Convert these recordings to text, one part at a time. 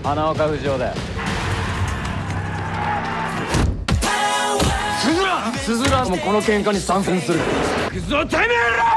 花岡不二夫だよ。スズランもこの喧嘩に参戦する。行くぞてめえら！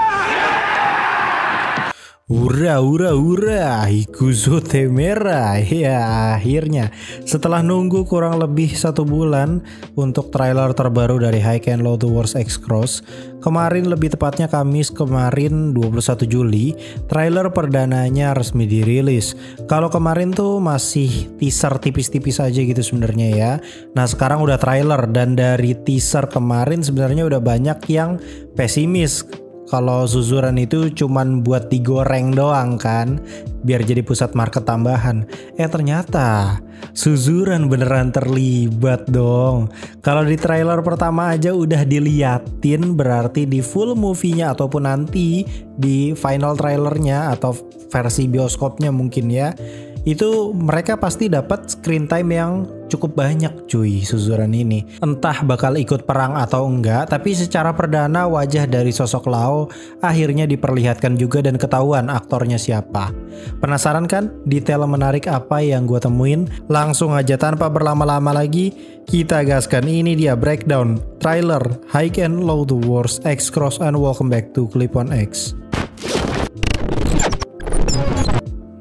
Ura, Ikuzo Temera. Ya, akhirnya setelah nunggu kurang lebih 1 bulan untuk trailer terbaru dari High and Low The Wars X Cross, kemarin, lebih tepatnya Kamis kemarin 21 Juli, trailer perdananya resmi dirilis. Kalau kemarin tuh masih teaser tipis-tipis aja gitu sebenarnya ya. Nah, sekarang udah trailer, dan dari teaser kemarin sebenarnya udah banyak yang pesimis kalau Suzuran itu cuman buat digoreng doang kan, biar jadi pusat market tambahan. Ternyata Suzuran beneran terlibat dong. Kalau di trailer pertama aja udah diliatin, berarti di full movie-nya ataupun nanti di final trailernya atau versi bioskopnya mungkin ya, itu mereka pasti dapat screen time yang cukup banyak cuy Suzuran ini. Entah bakal ikut perang atau enggak, tapi secara perdana wajah dari sosok Lao akhirnya diperlihatkan juga dan ketahuan aktornya siapa. Penasaran kan detail menarik apa yang gue temuin? Langsung aja tanpa berlama-lama lagi, kita gaskan. Ini dia breakdown trailer High and Low The Wars X Cross, and welcome back to Clip on X.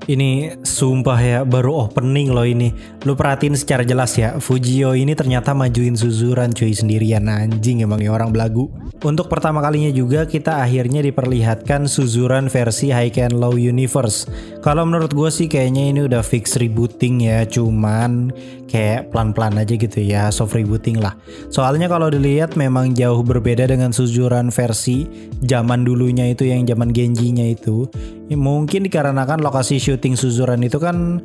Ini sumpah ya, baru opening loh ini. Lu perhatiin secara jelas ya, Fujio ini ternyata majuin Suzuran cuy sendirian. Anjing emang ya orang belagu. Untuk pertama kalinya juga kita akhirnya diperlihatkan Suzuran versi High and Low Universe. Kalau menurut gue sih kayaknya ini udah fix rebooting ya, cuman kayak pelan-pelan aja gitu ya, soft rebooting lah. Soalnya kalau dilihat memang jauh berbeda dengan Suzuran versi zaman dulunya itu, yang zaman Genji-nya itu. Mungkin dikarenakan lokasi syuting Suzuran itu kan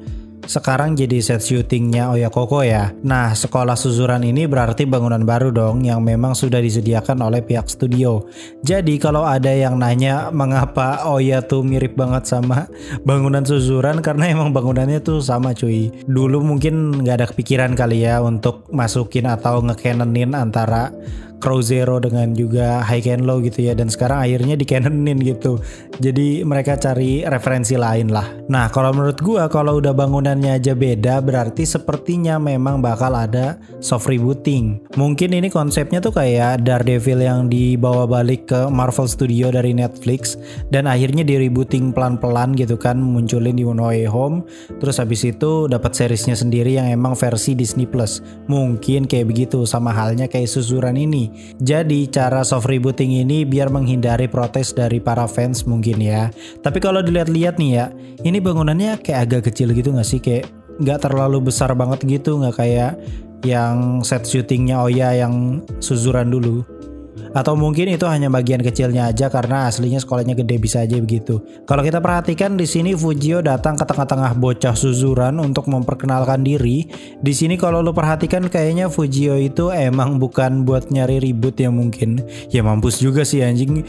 sekarang jadi set syutingnya Oyakoko ya. Nah, sekolah Suzuran ini berarti bangunan baru dong yang memang sudah disediakan oleh pihak studio. Jadi kalau ada yang nanya mengapa Oya tuh mirip banget sama bangunan Suzuran, karena emang bangunannya tuh sama cuy. Dulu mungkin nggak ada kepikiran kali ya untuk masukin atau ngecanonin antara Crow Zero dengan juga High and Low gitu ya, dan sekarang akhirnya dicanonin gitu. Jadi mereka cari referensi lain lah. Nah, kalau menurut gua kalau udah bangunannya aja beda, berarti sepertinya memang bakal ada soft rebooting. Mungkin ini konsepnya tuh kayak Daredevil yang dibawa balik ke Marvel Studio dari Netflix, dan akhirnya di rebooting pelan-pelan gitu kan, munculin di No Way Home, terus habis itu dapat seriesnya sendiri yang emang versi Disney Plus. Mungkin kayak begitu, sama halnya kayak Suzuran ini. Jadi cara soft rebooting ini biar menghindari protes dari para fans mungkin ya. Tapi kalau dilihat-lihat nih ya, ini bangunannya kayak agak kecil gitu gak sih? Kayak gak terlalu besar banget gitu, gak kayak yang set syutingnya Oya yang Suzuran dulu. Atau mungkin itu hanya bagian kecilnya aja karena aslinya sekolahnya gede, bisa aja begitu. Kalau kita perhatikan di sini Fujio datang ke tengah-tengah bocah Suzuran untuk memperkenalkan diri. Di sini kalau lu perhatikan kayaknya Fujio itu emang bukan buat nyari ribut ya mungkin. Ya mampus juga sih anjing.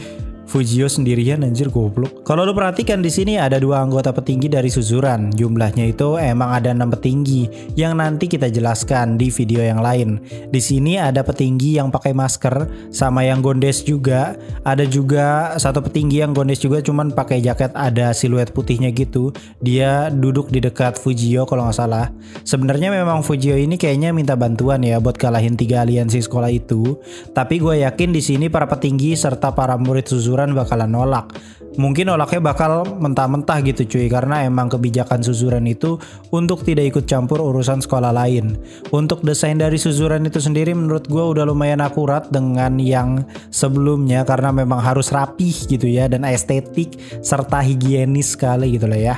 Fujio sendirian anjir, goblok. Kalau lu perhatikan di sini ada 2 anggota petinggi dari Suzuran. Jumlahnya itu emang ada 6 petinggi yang nanti kita jelaskan di video yang lain. Di sini ada petinggi yang pakai masker sama yang gondes juga. Ada juga satu petinggi yang gondes juga cuman pakai jaket ada siluet putihnya gitu. Dia duduk di dekat Fujio kalau nggak salah. Sebenarnya memang Fujio ini kayaknya minta bantuan ya buat kalahin 3 aliansi sekolah itu. Tapi gue yakin di sini para petinggi serta para murid Suzuran bakalan nolak. Mungkin nolaknya bakal mentah-mentah gitu cuy, karena emang kebijakan Suzuran itu untuk tidak ikut campur urusan sekolah lain. Untuk desain dari Suzuran itu sendiri menurut gue udah lumayan akurat dengan yang sebelumnya, karena memang harus rapih gitu ya, dan estetik serta higienis sekali gitu lah ya.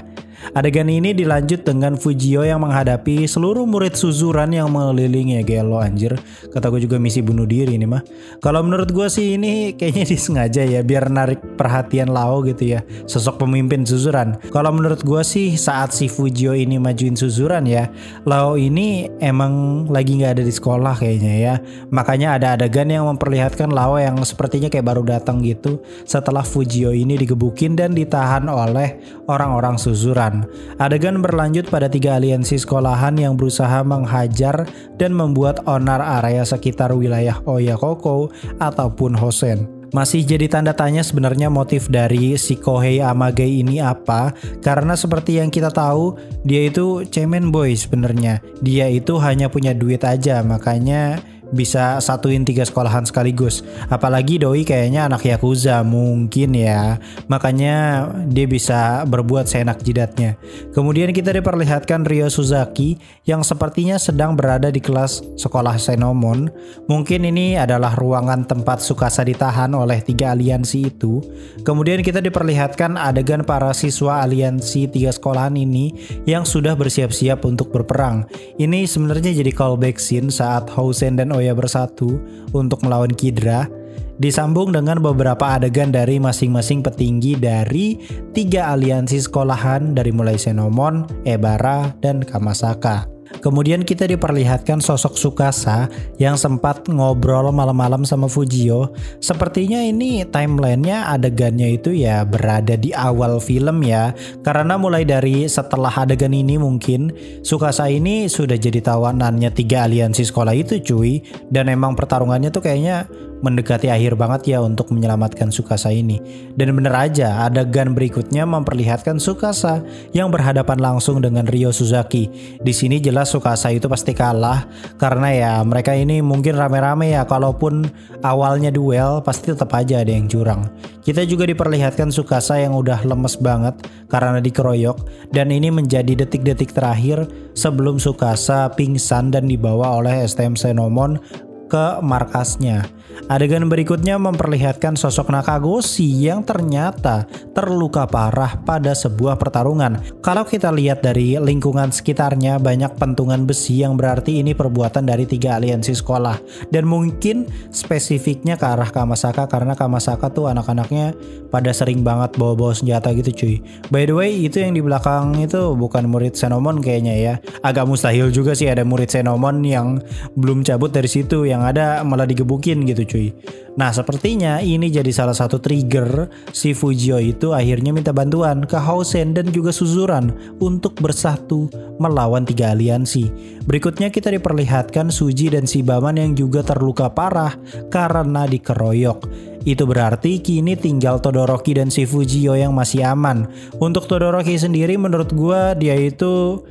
Adegan ini dilanjut dengan Fujio yang menghadapi seluruh murid Suzuran yang mengelilingi. Ya gelo anjir, kata gue juga misi bunuh diri ini mah. Kalau menurut gue sih ini kayaknya disengaja ya biar narik perhatian Lao gitu ya, sosok pemimpin Suzuran. Kalau menurut gue sih saat si Fujio ini majuin Suzuran ya, Lao ini emang lagi nggak ada di sekolah kayaknya ya. Makanya ada adegan yang memperlihatkan Lao yang sepertinya kayak baru datang gitu setelah Fujio ini digebukin dan ditahan oleh orang-orang Suzuran. Adegan berlanjut pada 3 aliansi sekolahan yang berusaha menghajar dan membuat onar area sekitar wilayah Oyakoko ataupun Hosen. Masih jadi tanda tanya sebenarnya motif dari si Kohei Amagai ini apa, karena seperti yang kita tahu dia itu cemen boy sebenarnya. Dia itu hanya punya duit aja, makanya bisa satuin 3 sekolahan sekaligus. Apalagi doi kayaknya anak Yakuza mungkin ya, makanya dia bisa berbuat seenak jidatnya. Kemudian kita diperlihatkan Ryo Suzaki yang sepertinya sedang berada di kelas sekolah Senomon. Mungkin ini adalah ruangan tempat Tsukasa ditahan oleh 3 aliansi itu. Kemudian kita diperlihatkan adegan para siswa aliansi 3 sekolahan ini yang sudah bersiap-siap untuk berperang. Ini sebenarnya jadi callback scene saat Housen dan Oya bersatu untuk melawan Kidra, disambung dengan beberapa adegan dari masing-masing petinggi dari 3 aliansi sekolahan dari mulai Senomon, Ebara, dan Kamasaka. Kemudian kita diperlihatkan sosok Tsukasa yang sempat ngobrol malam-malam sama Fujio. Sepertinya ini timelinenya adegannya itu ya berada di awal film ya. Karena mulai dari setelah adegan ini mungkin Tsukasa ini sudah jadi tawanannya 3 aliansi sekolah itu cuy. Dan emang pertarungannya tuh kayaknya mendekati akhir banget ya untuk menyelamatkan Tsukasa ini. Dan bener aja adegan berikutnya memperlihatkan Tsukasa yang berhadapan langsung dengan Ryo Suzaki. Di sini jelas Tsukasa itu pasti kalah karena ya mereka ini mungkin rame-rame ya, kalaupun awalnya duel pasti tetap aja ada yang curang. Kita juga diperlihatkan Tsukasa yang udah lemes banget karena dikeroyok, dan ini menjadi detik-detik terakhir sebelum Tsukasa pingsan dan dibawa oleh STM Senomon ke markasnya. Adegan berikutnya memperlihatkan sosok Nakagoshi yang ternyata terluka parah pada sebuah pertarungan. Kalau kita lihat dari lingkungan sekitarnya banyak pentungan besi yang berarti ini perbuatan dari 3 aliansi sekolah. Dan mungkin spesifiknya ke arah Kamasaka karena Kamasaka tuh anak-anaknya pada sering banget bawa-bawa senjata gitu cuy. By the way itu yang di belakang itu bukan murid Senomon kayaknya ya. Agak mustahil juga sih ada murid Senomon yang belum cabut dari situ, yang ada malah digebukin gitu cuy. Nah sepertinya ini jadi salah satu trigger si Fujio itu akhirnya minta bantuan ke Housen dan juga Suzuran untuk bersatu melawan 3 aliansi. Berikutnya kita diperlihatkan Suji dan si Baman yang juga terluka parah karena dikeroyok. Itu berarti kini tinggal Todoroki dan si Fujio yang masih aman. Untuk Todoroki sendiri menurut gua dia itu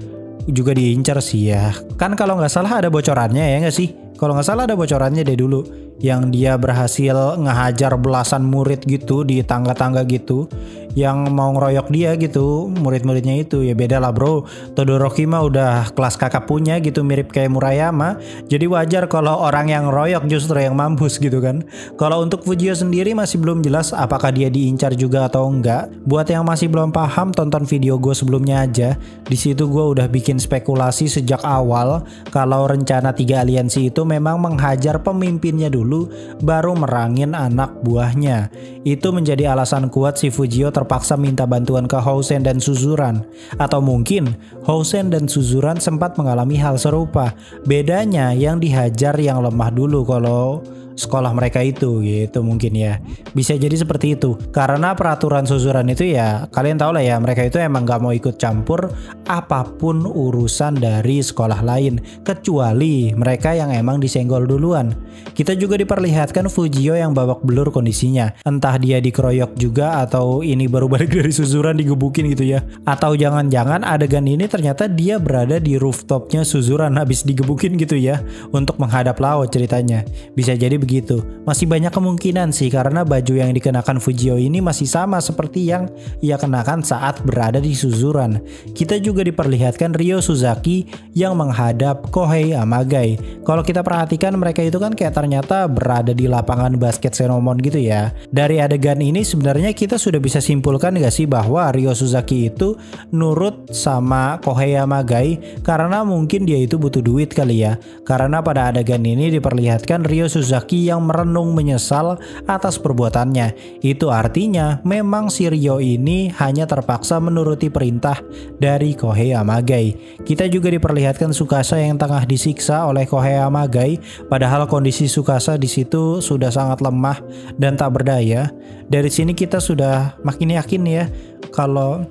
juga diincar sih ya. Kan kalau nggak salah ada bocorannya ya nggak sih? Kalau nggak salah ada bocorannya deh dulu, yang dia berhasil ngehajar belasan murid gitu di tangga-tangga gitu, yang mau ngeroyok dia gitu, murid-muridnya itu. Ya beda lah bro, Todoroki mah udah kelas kakak punya gitu, mirip kayak Murayama. Jadi wajar kalau orang yang ngeroyok justru yang mampus gitu kan. Kalau untuk Fujio sendiri masih belum jelas apakah dia diincar juga atau enggak. Buat yang masih belum paham, tonton video gue sebelumnya aja. Di situ gue udah bikin spekulasi sejak awal kalau rencana 3 aliansi itu memang menghajar pemimpinnya dulu baru merangin anak buahnya. Itu menjadi alasan kuat si Fujio terpaksa minta bantuan ke Housen dan Suzuran. Atau mungkin Housen dan Suzuran sempat mengalami hal serupa. Bedanya yang dihajar yang lemah dulu kalau sekolah mereka itu gitu mungkin ya. Bisa jadi seperti itu. Karena peraturan Suzuran itu ya kalian tahu lah ya, mereka itu emang gak mau ikut campur apapun urusan dari sekolah lain kecuali mereka yang emang disenggol duluan. Kita juga diperlihatkan Fujio yang babak belur kondisinya. Entah dia dikeroyok juga atau ini baru balik dari Suzuran digebukin gitu ya. Atau jangan-jangan adegan ini ternyata dia berada di rooftopnya Suzuran habis digebukin gitu ya untuk menghadap laut ceritanya. Bisa jadi begitu. Masih banyak kemungkinan sih karena baju yang dikenakan Fujio ini masih sama seperti yang ia kenakan saat berada di Suzuran. Kita juga diperlihatkan Ryo Suzaki yang menghadap Kohei Amagai. Kalau kita perhatikan mereka itu kan kayak ternyata berada di lapangan basket Senomon gitu ya. Dari adegan ini sebenarnya kita sudah bisa simpulkan gak sih bahwa Ryo Suzaki itu nurut sama Kohei Amagai karena mungkin dia itu butuh duit kali ya. Karena pada adegan ini diperlihatkan Ryo Suzaki yang merenung menyesal atas perbuatannya. Itu artinya memang si Ryo ini hanya terpaksa menuruti perintah dari Kohei Amagai. Kita juga diperlihatkan Tsukasa yang tengah disiksa oleh Kohei Amagai, padahal kondisi Tsukasa di situ sudah sangat lemah dan tak berdaya. Dari sini kita sudah makin yakin ya kalau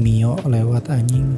Mio lewat anjing.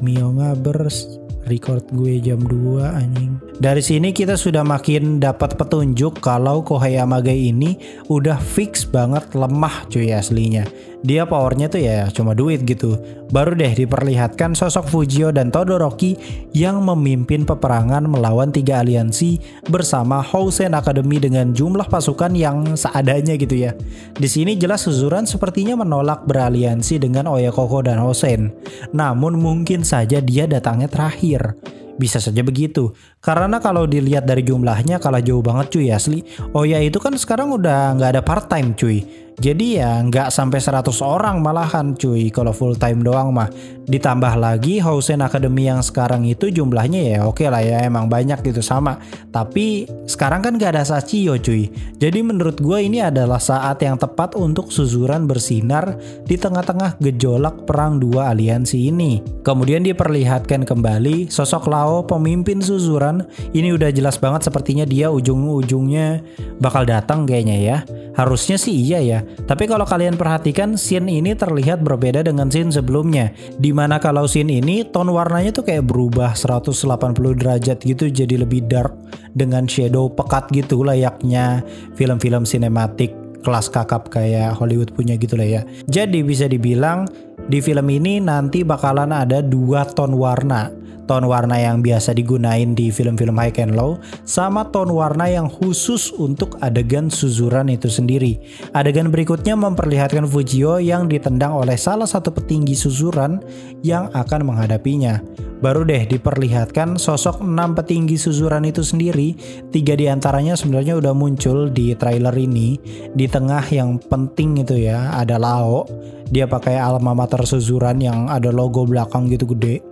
Mio ngabers. record gue jam 2 anjing. Dari sini kita sudah makin dapat petunjuk kalau Kohei Yamage ini udah fix banget lemah cuy aslinya. Dia powernya tuh ya cuma duit gitu. Baru deh diperlihatkan sosok Fujio dan Todoroki yang memimpin peperangan melawan 3 aliansi bersama Housen Academy dengan jumlah pasukan yang seadanya gitu ya. Di sini jelas Suzuran sepertinya menolak beraliansi dengan Oyakoku dan Housen. Namun mungkin saja dia datangnya terakhir. Bisa saja begitu. Karena kalau dilihat dari jumlahnya kalah jauh banget cuy asli. Oya itu kan sekarang udah nggak ada part time cuy. Jadi ya nggak sampai 100 orang malahan cuy kalau full time doang mah. Ditambah lagi Housen Academy yang sekarang itu jumlahnya ya oke lah ya emang banyak gitu sama. Tapi sekarang kan nggak ada Sachio cuy. Jadi menurut gue ini adalah saat yang tepat untuk Suzuran bersinar di tengah-tengah gejolak perang 2 aliansi ini. Kemudian diperlihatkan kembali sosok Lao pemimpin Suzuran. Ini udah jelas banget sepertinya dia ujung-ujungnya bakal datang kayaknya ya. Harusnya sih iya ya. Tapi kalau kalian perhatikan scene ini terlihat berbeda dengan scene sebelumnya. Dimana kalau scene ini tone warnanya tuh kayak berubah 180 derajat gitu jadi lebih dark dengan shadow pekat gitu layaknya film-film sinematik kelas kakap kayak Hollywood punya gitu lah ya. Jadi bisa dibilang di film ini nanti bakalan ada 2 tone warna. Tone warna yang biasa digunain di film-film high and low sama tone warna yang khusus untuk adegan Suzuran itu sendiri. Adegan berikutnya memperlihatkan Fujio yang ditendang oleh salah satu petinggi Suzuran yang akan menghadapinya. Baru deh diperlihatkan sosok 6 petinggi Suzuran itu sendiri. 3 diantaranya sebenarnya udah muncul di trailer ini. Di tengah yang penting itu ya ada Lao. Dia pakai alma mater Suzuran yang ada logo belakang gitu gede.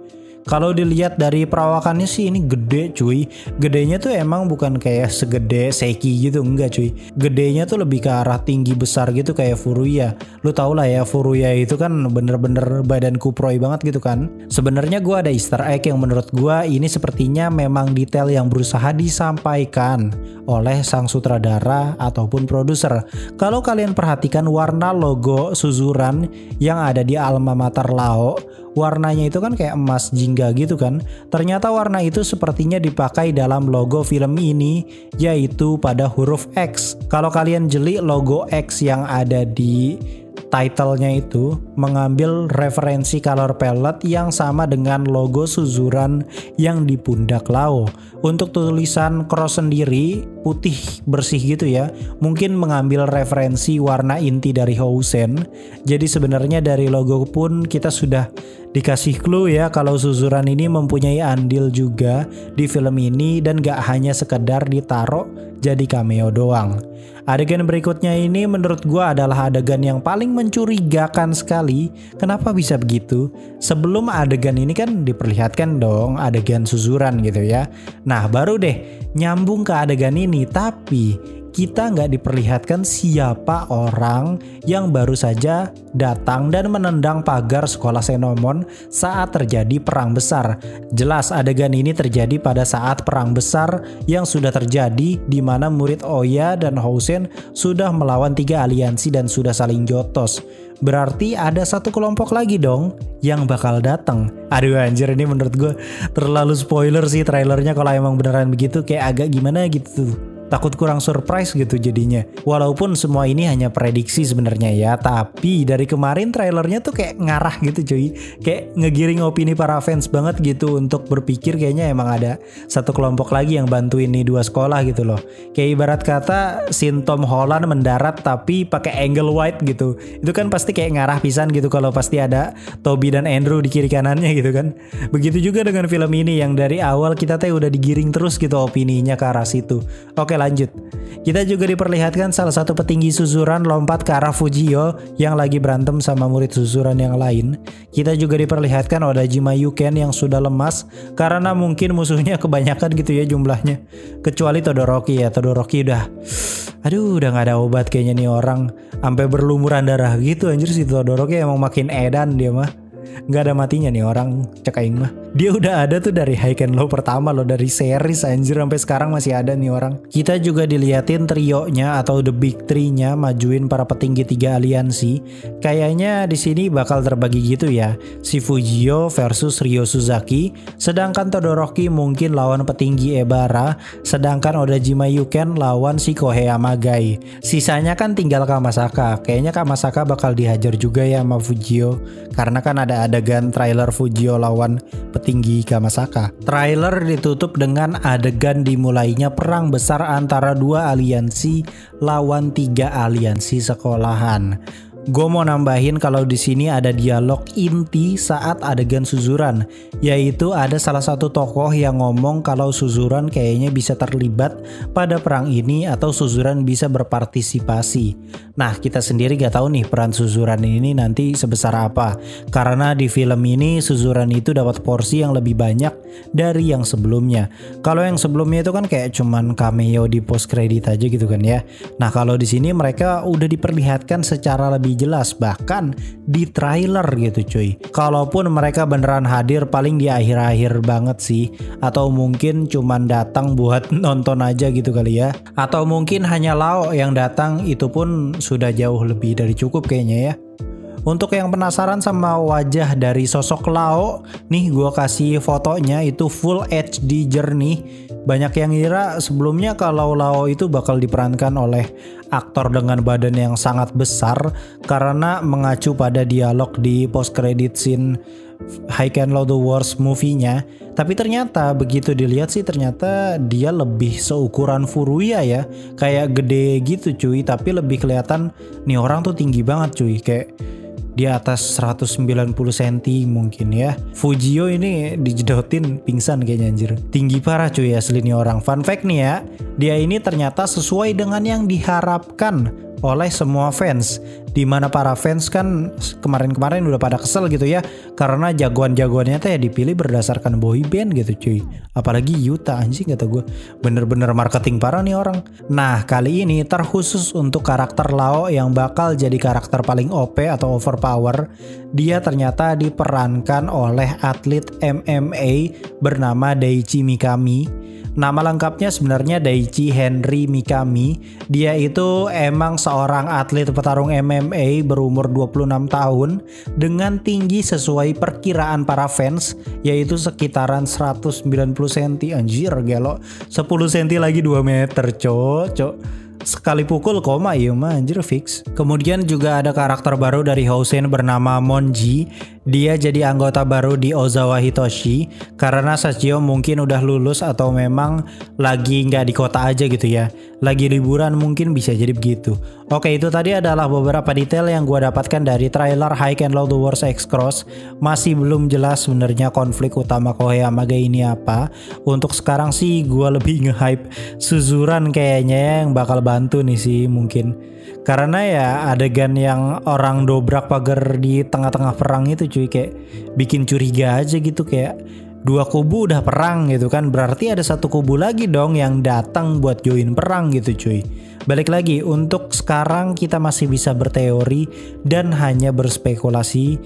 Kalau dilihat dari perawakannya sih ini gede cuy. Gedenya tuh emang bukan kayak segede Seiki gitu, enggak cuy. Gedenya tuh lebih ke arah tinggi besar gitu kayak Furuya. Lu tau lah ya Furuya itu kan bener-bener badan kuproy banget gitu kan. Sebenarnya gue ada easter egg yang menurut gue ini sepertinya memang detail yang berusaha disampaikan oleh sang sutradara ataupun produser. Kalau kalian perhatikan warna logo Suzuran yang ada di alma mater Lao, warnanya itu kan kayak emas jingga gitu kan. Ternyata warna itu sepertinya dipakai dalam logo film ini, yaitu pada huruf X. Kalau kalian jeli logo X yang ada di title-nya itu mengambil referensi color palette yang sama dengan logo Suzuran yang di pundak Lao. Untuk tulisan cross sendiri putih bersih gitu ya, mungkin mengambil referensi warna inti dari Housen. Jadi sebenarnya dari logo pun kita sudah dikasih clue ya kalau Suzuran ini mempunyai andil juga di film ini dan gak hanya sekedar ditaruh jadi cameo doang. Adegan berikutnya ini menurut gua adalah adegan yang paling mencurigakan sekali. Kenapa bisa begitu? Sebelum adegan ini kan diperlihatkan dong adegan Suzuran gitu ya. Nah baru deh nyambung ke adegan ini, tapi kita nggak diperlihatkan siapa orang yang baru saja datang dan menendang pagar sekolah Senomon saat terjadi perang besar. Jelas adegan ini terjadi pada saat perang besar yang sudah terjadi di mana murid Oya dan Housen sudah melawan 3 aliansi dan sudah saling jotos. Berarti ada satu kelompok lagi dong yang bakal datang. Aduh anjir, ini menurut gue terlalu spoiler sih trailernya kalau emang beneran begitu, kayak agak gimana gitu. Takut kurang surprise gitu jadinya. Walaupun semua ini hanya prediksi sebenarnya ya, tapi dari kemarin trailernya tuh kayak ngarah gitu cuy. Kayak ngegiring opini para fans banget gitu untuk berpikir kayaknya emang ada satu kelompok lagi yang bantuin nih 2 sekolah gitu loh. Kayak ibarat kata scene Tom Holland mendarat tapi pakai angle wide gitu. Itu kan pasti kayak ngarah pisan gitu kalau pasti ada Toby dan Andrew di kiri kanannya gitu kan. Begitu juga dengan film ini yang dari awal kita teh udah digiring terus gitu opininya ke arah situ. Oke, lanjut. Kita juga diperlihatkan salah satu petinggi Suzuran lompat ke arah Fujio yang lagi berantem sama murid Suzuran yang lain. Kita juga diperlihatkan Odajima Yuken yang sudah lemas karena mungkin musuhnya kebanyakan gitu ya jumlahnya. Kecuali Todoroki ya. Todoroki udah gak ada obat kayaknya nih orang. Sampai berlumuran darah gitu anjir si Todoroki, emang makin edan dia mah. Gak ada matinya nih orang, cek aing mah. Dia udah ada tuh dari High and Low pertama loh, dari series anjir sampai sekarang masih ada nih orang. Kita juga diliatin trionya atau the big three-nya majuin para petinggi 3 aliansi. Kayaknya di sini bakal terbagi gitu ya. Si Fujio versus Ryo Suzaki, sedangkan Todoroki mungkin lawan petinggi Ebara, sedangkan Odajima Yuken lawan si Kohei Amagai. Sisanya kan tinggal Kamasaka. Kayaknya Kamasaka bakal dihajar juga ya sama Fujio, karena kan ada adegan trailer Fujio lawan petinggi Kamasaka. Trailer ditutup dengan adegan dimulainya perang besar antara 2 aliansi lawan 3 aliansi sekolahan. Gue mau nambahin kalau di sini ada dialog inti saat adegan Suzuran, yaitu ada salah satu tokoh yang ngomong kalau Suzuran kayaknya bisa terlibat pada perang ini atau Suzuran bisa berpartisipasi. Nah, kita sendiri gak tahu nih peran Suzuran ini nanti sebesar apa, karena di film ini Suzuran itu dapat porsi yang lebih banyak dari yang sebelumnya. Kalau yang sebelumnya itu kan kayak cuman cameo di post credit aja gitu kan ya. Nah, kalau di sini mereka udah diperlihatkan secara lebih jelas, bahkan di trailer gitu cuy. Kalaupun mereka beneran hadir paling di akhir-akhir banget sih, atau mungkin cuman datang buat nonton aja gitu kali ya, atau mungkin hanya Lao yang datang, itu pun sudah jauh lebih dari cukup kayaknya ya. Untuk yang penasaran sama wajah dari sosok Lao, nih gue kasih fotonya, itu full HD jernih. Banyak yang ngira sebelumnya kalau Lao itu bakal diperankan oleh aktor dengan badan yang sangat besar karena mengacu pada dialog di post credit scene High and Low The Wars movie-nya. Tapi ternyata begitu dilihat sih ternyata dia lebih seukuran Furuya ya. Kayak gede gitu cuy, tapi lebih kelihatan nih orang tuh tinggi banget cuy, kayak di atas 190 cm mungkin ya. Fujio ini dijedotin pingsan kayaknya anjir. Tinggi parah cuy asli nih orang. Fun fact nih ya, dia ini ternyata sesuai dengan yang diharapkan oleh semua fans. Dimana para fans kan kemarin-kemarin udah pada kesel gitu ya, karena jagoan-jagoannya tuh ya dipilih berdasarkan boy band gitu cuy. Apalagi Yuta, anjing kata gue, bener-bener marketing parah nih orang. Nah kali ini terkhusus untuk karakter Lao yang bakal jadi karakter paling OP atau overpower, dia ternyata diperankan oleh atlet MMA bernama Daichi Mikami. Nama lengkapnya sebenarnya Daichi Henry Mikami. Dia itu emang seorang atlet petarung MMA berumur 26 tahun dengan tinggi sesuai perkiraan para fans, yaitu sekitaran 190 cm. Anjir gelo, 10 cm lagi 2 meter cok. Sekali pukul koma iya mah anjir fix. Kemudian juga ada karakter baru dari Housen bernama Monji. Dia jadi anggota baru di Ozawa Hitoshi karena Sachio mungkin udah lulus atau memang lagi nggak di kota aja gitu ya. Lagi liburan mungkin bisa jadi begitu. Oke, itu tadi adalah beberapa detail yang gue dapatkan dari trailer High and Low The Wars X-Cross. Masih belum jelas sebenarnya konflik utama Kohei Amagai ini apa. Untuk sekarang sih gue lebih nge-hype Suzuran kayaknya yang bakal bantu nih sih mungkin. Karena ya adegan yang orang dobrak pagar di tengah-tengah perang itu cuy, kayak bikin curiga aja gitu, kayak dua kubu udah perang gitu kan, berarti ada satu kubu lagi dong yang datang buat join perang gitu cuy. Balik lagi, untuk sekarang kita masih bisa berteori dan hanya berspekulasi.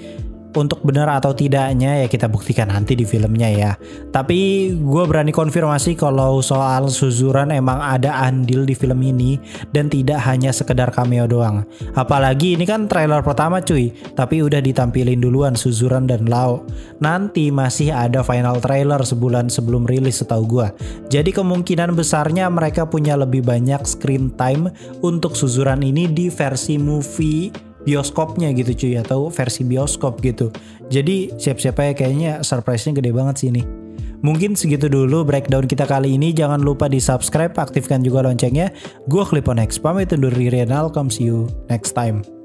Untuk benar atau tidaknya ya kita buktikan nanti di filmnya ya. Tapi gue berani konfirmasi kalau soal Suzuran emang ada andil di film ini dan tidak hanya sekedar cameo doang. Apalagi ini kan trailer pertama cuy, tapi udah ditampilin duluan Suzuran dan Lao. Nanti masih ada final trailer sebulan sebelum rilis setahu gue. Jadi kemungkinan besarnya mereka punya lebih banyak screen time untuk Suzuran ini di versi movie bioskopnya gitu cuy, atau versi bioskop gitu. Jadi siap-siap aja, kayaknya surprise-nya gede banget sih ini. Mungkin segitu dulu breakdown kita kali ini. Jangan lupa di subscribe, aktifkan juga loncengnya. Gue Clip on X pamit undur diri, and I'll come see you next time.